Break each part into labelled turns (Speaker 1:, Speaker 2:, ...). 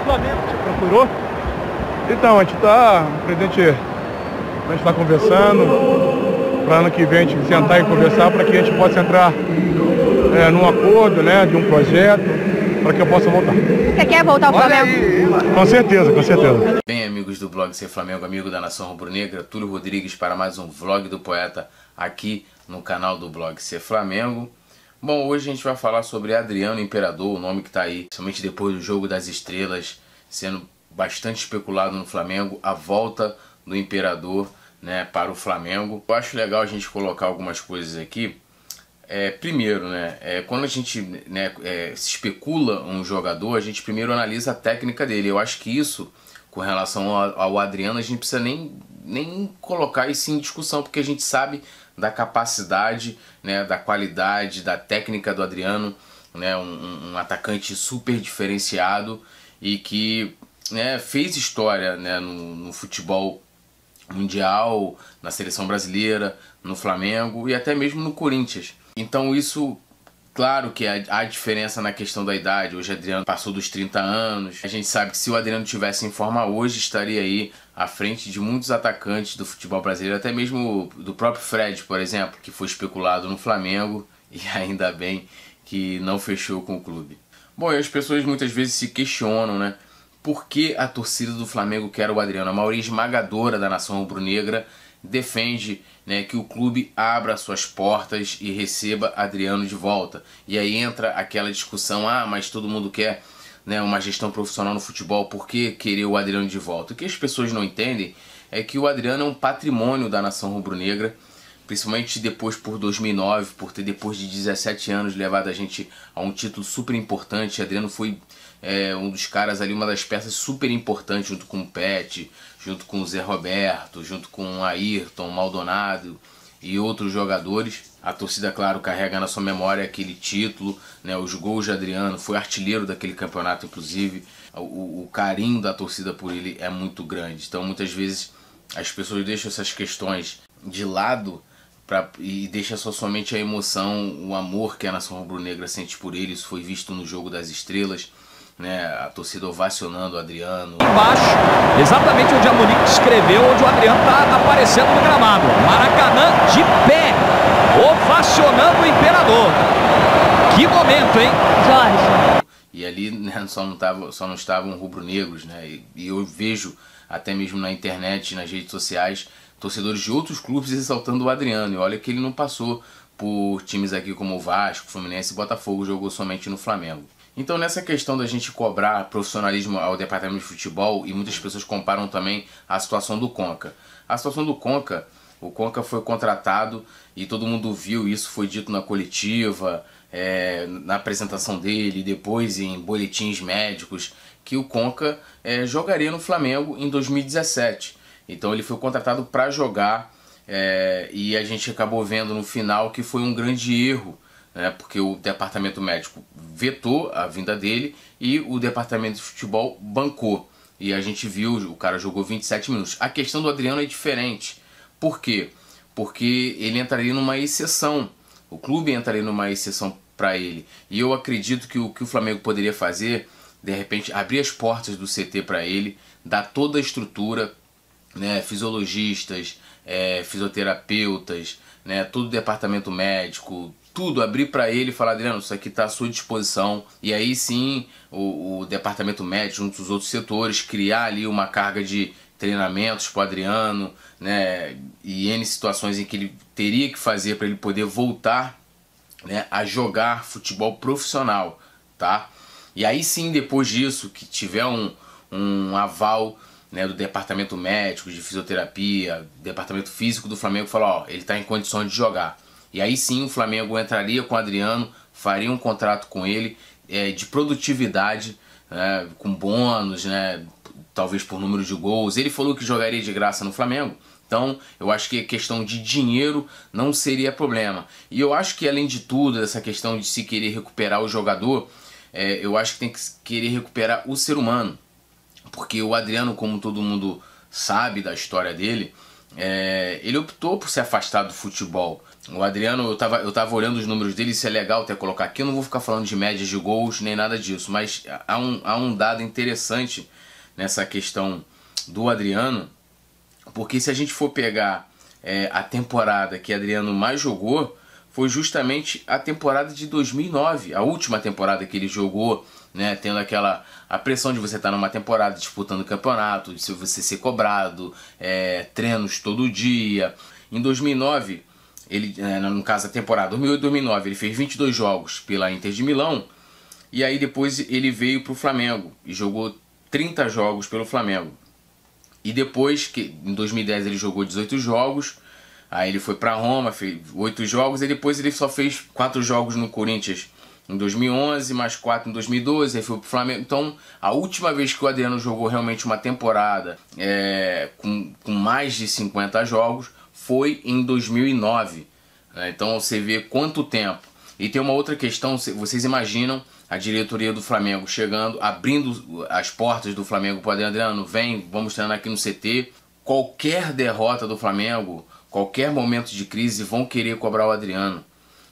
Speaker 1: Flamengo te procurou?
Speaker 2: Então, a gente está conversando para ano que vem a gente sentar e conversar para que a gente possa entrar num acordo, né, de um projeto, para que eu possa voltar.
Speaker 3: Você quer voltar ao Flamengo?
Speaker 2: Com certeza, com certeza.
Speaker 4: Bem, amigos do blog Ser Flamengo, amigo da Nação Rubro-Negra, Túlio Rodrigues para mais um vlog do poeta aqui no canal do blog Ser Flamengo. Bom, hoje a gente vai falar sobre Adriano Imperador, o nome que está aí, somente depois do Jogo das Estrelas, sendo bastante especulado no Flamengo, a volta do Imperador, né, para o Flamengo. Eu acho legal a gente colocar algumas coisas aqui. Primeiro, quando a gente se especula um jogador, a gente primeiro analisa a técnica dele. Eu acho que isso, com relação ao Adriano, a gente precisa nem colocar isso em discussão, porque a gente sabe da capacidade, né, da qualidade, da técnica do Adriano, né, um atacante super diferenciado e que, né, fez história, né, no futebol mundial, na seleção brasileira, no Flamengo e até mesmo no Corinthians. Então isso, claro que há diferença na questão da idade. Hoje o Adriano passou dos 30 anos. A gente sabe que se o Adriano tivesse em forma hoje, estaria aí à frente de muitos atacantes do futebol brasileiro, até mesmo do próprio Fred, por exemplo, que foi especulado no Flamengo e ainda bem que não fechou com o clube. Bom, e as pessoas muitas vezes se questionam, né? Por que a torcida do Flamengo quer o Adriano? A maioria esmagadora da nação rubro-negra defende, né, que o clube abra suas portas e receba Adriano de volta. E aí entra aquela discussão, mas todo mundo quer, né, uma gestão profissional no futebol, por que querer o Adriano de volta? O que as pessoas não entendem é que o Adriano é um patrimônio da nação rubro-negra, principalmente depois por 2009, por ter depois de 17 anos levado a gente a um título super importante. Adriano foi um dos caras ali, uma das peças super importantes, junto com o Pet, junto com o Zé Roberto, junto com o Ayrton, o Maldonado e outros jogadores. A torcida, claro, carrega na sua memória aquele título, né, os gols de Adriano, foi artilheiro daquele campeonato, inclusive. O carinho da torcida por ele é muito grande. Então, muitas vezes, as pessoas deixam essas questões de lado e deixam só somente a emoção, o amor que a nação rubro-negra sente por ele. Isso foi visto no Jogo das Estrelas, né, a torcida ovacionando o Adriano.
Speaker 1: Embaixo, exatamente onde a Monique descreveu, onde o Adriano está aparecendo no gramado. Maracanã de pé, ovacionando o Imperador. Que momento, hein, Jorge?
Speaker 4: E ali, né, só não estavam rubro-negros, né? E eu vejo até mesmo na internet, nas redes sociais, torcedores de outros clubes exaltando o Adriano. E olha que ele não passou por times aqui como o Vasco, Fluminense e Botafogo, jogou somente no Flamengo. Então, nessa questão da gente cobrar profissionalismo ao departamento de futebol, e muitas pessoas comparam também a situação do Conca. A situação do Conca, o Conca foi contratado e todo mundo viu, isso foi dito na coletiva, na apresentação dele, depois em boletins médicos, que o Conca jogaria no Flamengo em 2017. Então ele foi contratado para jogar e a gente acabou vendo no final que foi um grande erro, porque o departamento médico vetou a vinda dele e o departamento de futebol bancou. E a gente viu, o cara jogou 27 minutos. A questão do Adriano é diferente. Por quê? Porque ele entraria numa exceção. O clube entraria numa exceção para ele. E eu acredito que o Flamengo poderia fazer, de repente, abrir as portas do CT para ele, dar toda a estrutura, né, fisiologistas, fisioterapeutas, né, todo o departamento médico, tudo, abrir para ele e falar: Adriano, isso aqui está à sua disposição. E aí sim, o departamento médico, junto com os outros setores, criar ali uma carga de treinamentos para o Adriano, né, e N situações em que ele teria que fazer para ele poder voltar, né, a jogar futebol profissional, tá? E aí sim, depois disso, que tiver um aval, né, do departamento médico, de fisioterapia, departamento físico do Flamengo, falar: ele está em condições de jogar. E aí sim o Flamengo entraria com o Adriano, faria um contrato com ele de produtividade, né, com bônus, né, talvez por número de gols. Ele falou que jogaria de graça no Flamengo, então eu acho que a questão de dinheiro não seria problema. E eu acho que, além de tudo, essa questão de se querer recuperar o jogador, eu acho que tem que querer recuperar o ser humano. Porque o Adriano, como todo mundo sabe da história dele, ele optou por se afastar do futebol. O Adriano, eu tava olhando os números dele, isso é legal até colocar aqui, eu não vou ficar falando de médias de gols nem nada disso, mas há um dado interessante nessa questão do Adriano, porque se a gente for pegar a temporada que Adriano mais jogou, foi justamente a temporada de 2009, a última temporada que ele jogou, né, tendo a pressão de você estar numa temporada disputando campeonato, de você ser cobrado, treinos todo dia. Em 2009, ele, no caso a temporada 2008-2009, ele fez 22 jogos pela Inter de Milão, e aí depois ele veio para o Flamengo e jogou 30 jogos pelo Flamengo. E depois, que em 2010 ele jogou 18 jogos, aí ele foi para Roma, fez 8 jogos, e depois ele só fez 4 jogos no Corinthians em 2011, mais 4 em 2012, aí foi pro Flamengo. Então, a última vez que o Adriano jogou realmente uma temporada com mais de 50 jogos foi em 2009. Então, você vê quanto tempo. E tem uma outra questão, vocês imaginam a diretoria do Flamengo chegando, abrindo as portas do Flamengo para o Adriano, vem, vamos treinar aqui no CT. Qualquer derrota do Flamengo, qualquer momento de crise, vão querer cobrar o Adriano.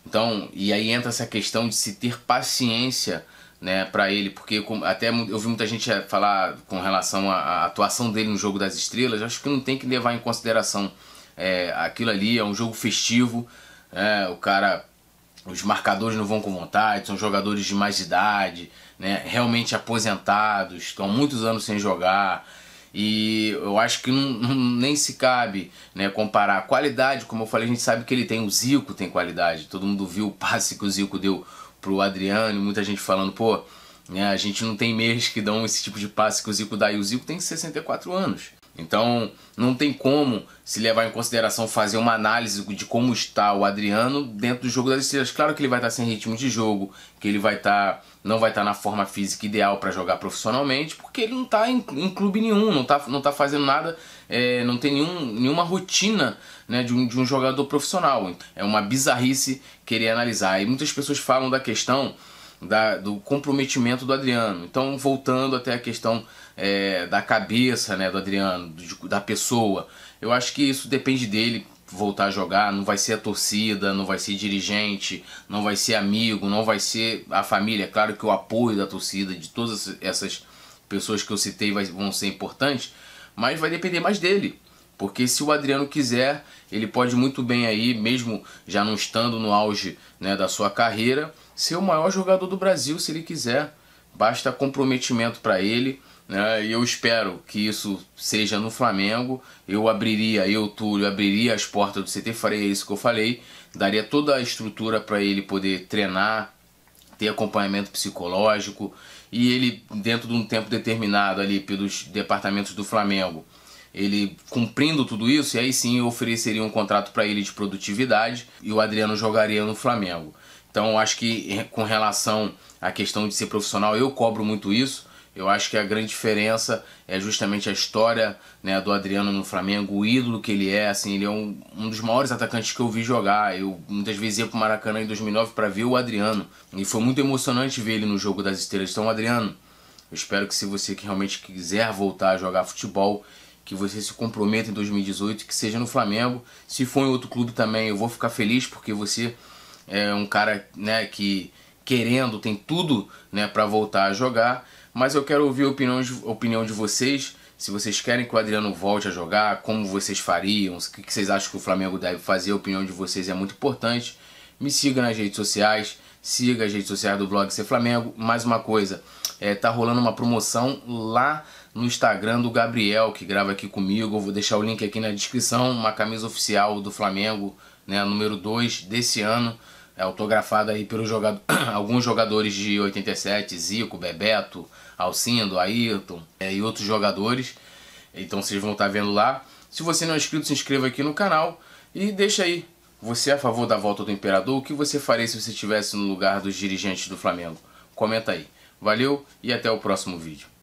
Speaker 4: Então, e aí entra essa questão de se ter paciência, né, para ele, porque até eu vi muita gente falar com relação à atuação dele no Jogo das Estrelas. Acho que não tem que levar em consideração aquilo ali, é um jogo festivo, os marcadores não vão com vontade, são jogadores de mais idade, né, realmente aposentados, estão há muitos anos sem jogar. E eu acho que nem se cabe, né, comparar a qualidade. Como eu falei, a gente sabe que ele tem, o Zico tem qualidade. Todo mundo viu o passe que o Zico deu pro Adriano, muita gente falando, pô, né, a gente não tem meios que dão esse tipo de passe que o Zico dá, e o Zico tem 64 anos. Então não tem como se levar em consideração fazer uma análise de como está o Adriano dentro do Jogo das Estrelas. Claro que ele vai estar sem ritmo de jogo, que ele não vai estar na forma física ideal para jogar profissionalmente, porque ele não está em clube nenhum, não tá fazendo nada, não tem nenhuma rotina, né, de um jogador profissional. É uma bizarrice querer analisar. E muitas pessoas falam da questão do comprometimento do Adriano. Então, voltando até a questão da cabeça, né, do Adriano, da pessoa, eu acho que isso depende dele voltar a jogar. Não vai ser a torcida, não vai ser dirigente, não vai ser amigo, não vai ser a família. É claro que o apoio da torcida, de todas essas pessoas que eu citei, vão ser importantes, mas vai depender mais dele. Porque se o Adriano quiser, ele pode muito bem aí, mesmo já não estando no auge, né, da sua carreira, ser o maior jogador do Brasil, se ele quiser. Basta comprometimento para ele, né? E eu espero que isso seja no Flamengo. Túlio, abriria as portas do CT, faria isso que eu falei, daria toda a estrutura para ele poder treinar, ter acompanhamento psicológico, e ele, dentro de um tempo determinado ali pelos departamentos do Flamengo, ele cumprindo tudo isso, e aí sim eu ofereceria um contrato para ele de produtividade, e o Adriano jogaria no Flamengo. Então eu acho que com relação à questão de ser profissional, eu cobro muito isso. Eu acho que a grande diferença é justamente a história, né, do Adriano no Flamengo, o ídolo que ele é. Assim, ele é um dos maiores atacantes que eu vi jogar. Eu muitas vezes ia para o Maracanã em 2009 para ver o Adriano, e foi muito emocionante ver ele no Jogo das Estrelas. Então, Adriano, eu espero que, se você que realmente quiser voltar a jogar futebol, que você se comprometa em 2018, que seja no Flamengo. Se for em outro clube também, eu vou ficar feliz, porque você é um cara, né, que tem tudo, né, para voltar a jogar. Mas eu quero ouvir a opinião de vocês. Se vocês querem que o Adriano volte a jogar, como vocês fariam, o que vocês acham que o Flamengo deve fazer, a opinião de vocês é muito importante. Me siga nas redes sociais, siga as redes sociais do Blog Ser Flamengo. Mais uma coisa, tá rolando uma promoção lá no Instagram do Gabriel, que grava aqui comigo. Eu vou deixar o link aqui na descrição, uma camisa oficial do Flamengo, né, número 2 desse ano, autografada aí pelos alguns jogadores de 87, Zico, Bebeto, Alcindo, Ayrton, e outros jogadores. Então vocês vão estar vendo lá. Se você não é inscrito, se inscreva aqui no canal e deixa aí, você é a favor da volta do Imperador? O que você faria se você estivesse no lugar dos dirigentes do Flamengo? Comenta aí. Valeu e até o próximo vídeo.